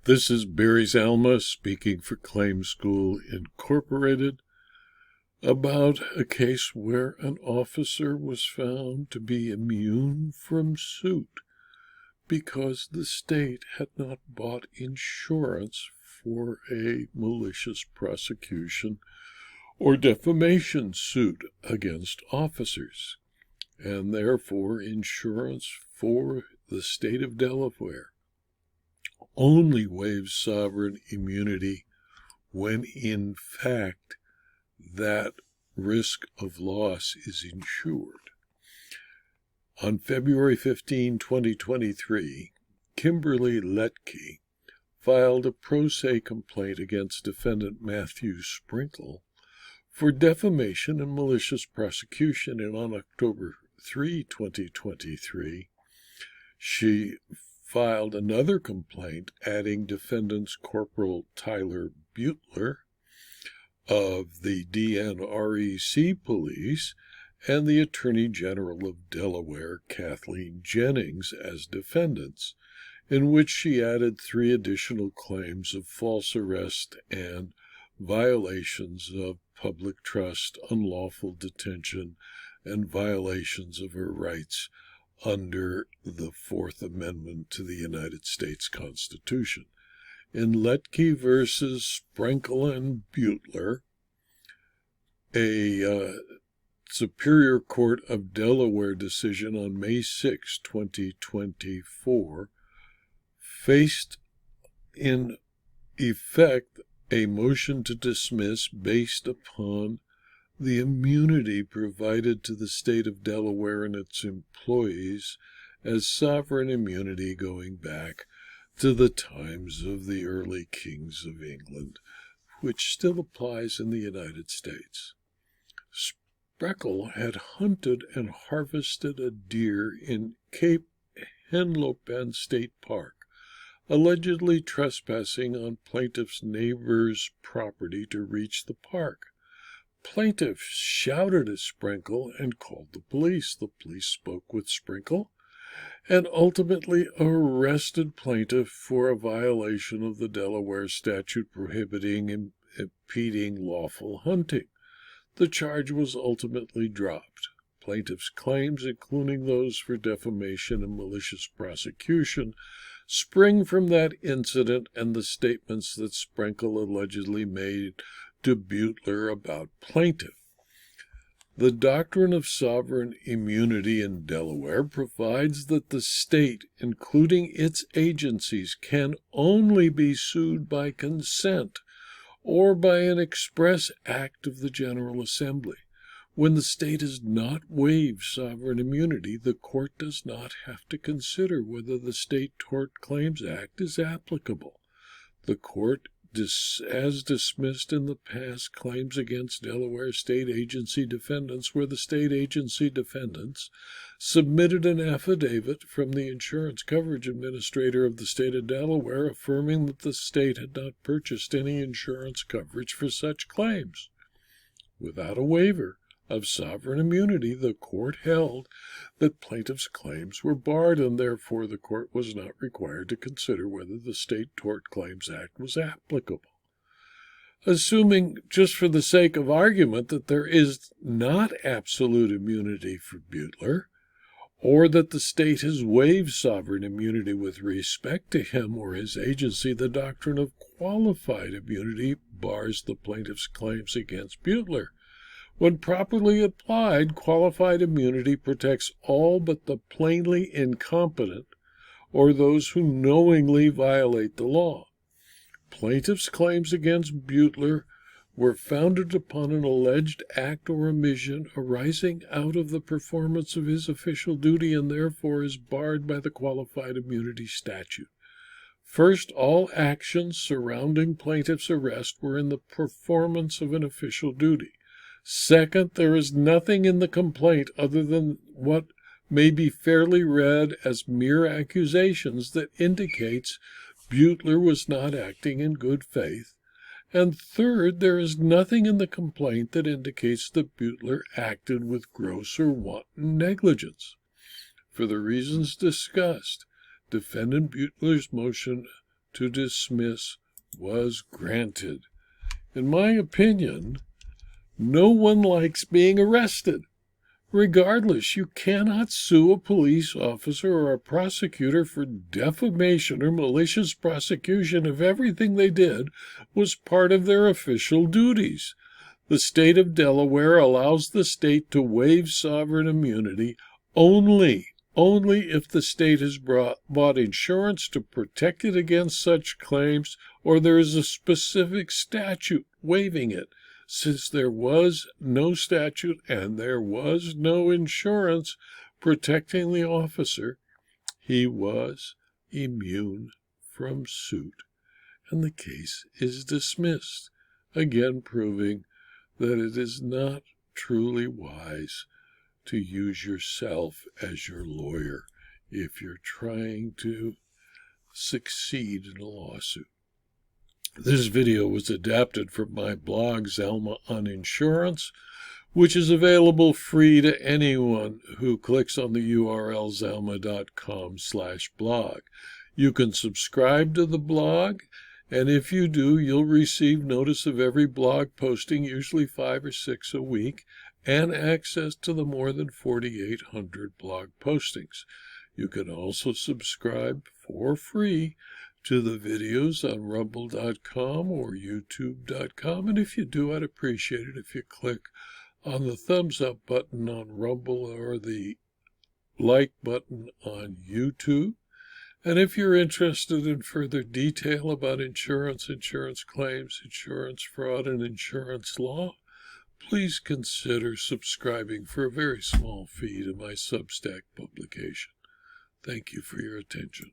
This is Barry Zalma speaking for Claim School Incorporated about a case where an officer was found to be immune from suit because the state had not bought insurance for a malicious prosecution or defamation suit against officers, and therefore insurance for the state of Delaware only waives sovereign immunity when in fact that risk of loss is insured. On February 15, 2023, Kimberly Letke filed a pro se complaint against Defendant Matthew Sprinkle for defamation and malicious prosecution, and on October 3, 2023, she filed another complaint adding defendants Corporal Tyler Beulter of the DNREC police and the Attorney General of Delaware Kathleen Jennings as defendants, in which she added 3 additional claims of false arrest and violations of public trust, unlawful detention, and violations of her rights under the Fourth Amendment to the United States Constitution. In Letke versus Sprenkle and Beulter, a Superior Court of Delaware decision on May 6, 2024, faced in effect a motion to dismiss based upon the immunity provided to the state of Delaware and its employees as sovereign immunity going back to the times of the early kings of England, which still applies in the United States. Sprenkle had hunted and harvested a deer in Cape Henlopen State Park, allegedly trespassing on plaintiff's neighbor's property to reach the park. Plaintiff shouted at Sprenkle and called the police. The police spoke with Sprenkle and ultimately arrested plaintiff for a violation of the Delaware statute prohibiting and impeding lawful hunting. The charge was ultimately dropped. Plaintiff's claims, including those for defamation and malicious prosecution, spring from that incident and the statements that Sprenkle allegedly made to Beulter about plaintiff. The doctrine of sovereign immunity in Delaware provides that the state, including its agencies, can only be sued by consent or by an express act of the General Assembly. When the state has not waived sovereign immunity, the court does not have to consider whether the State Tort Claims Act is applicable. The court has dismissed in the past claims against Delaware state agency defendants where the state agency defendants submitted an affidavit from the insurance coverage administrator of the state of Delaware affirming that the state had not purchased any insurance coverage for such claims. Without a waiver of sovereign immunity, the court held that plaintiff's claims were barred, and therefore the court was not required to consider whether the State Tort Claims Act was applicable. Assuming, just for the sake of argument, that there is not absolute immunity for Beulter, or that the state has waived sovereign immunity with respect to him or his agency, the doctrine of qualified immunity bars the plaintiff's claims against Beulter. When properly applied, qualified immunity protects all but the plainly incompetent or those who knowingly violate the law. Plaintiff's claims against Beulter were founded upon an alleged act or omission arising out of the performance of his official duty and therefore is barred by the qualified immunity statute. First, all actions surrounding plaintiff's arrest were in the performance of an official duty. Second, there is nothing in the complaint other than what may be fairly read as mere accusations that indicates Beulter was not acting in good faith. And third, there is nothing in the complaint that indicates that Beulter acted with gross or wanton negligence. For the reasons discussed, Defendant Beutler's motion to dismiss was granted. In my opinion, no one likes being arrested. Regardless, you cannot sue a police officer or a prosecutor for defamation or malicious prosecution if everything they did was part of their official duties. The state of Delaware allows the state to waive sovereign immunity only if the state has bought insurance to protect it against such claims or there is a specific statute waiving it. Since there was no statute and there was no insurance protecting the officer, he was immune from suit, and the case is dismissed, again proving that it is not truly wise to use yourself as your lawyer if you're trying to succeed in a lawsuit. This video was adapted from my blog, Zelma on Insurance, which is available free to anyone who clicks on the URL zelma.com/blog. You can subscribe to the blog, and if you do, you'll receive notice of every blog posting, usually 5 or 6 a week, and access to the more than 4,800 blog postings. You can also subscribe for free to the videos on rumble.com or youtube.com, and if you do, I'd appreciate it if you click on the thumbs up button on Rumble or the like button on YouTube. And if you're interested in further detail about insurance, insurance claims, insurance fraud, and insurance law, please consider subscribing for a very small fee to my Substack publication. Thank you for your attention.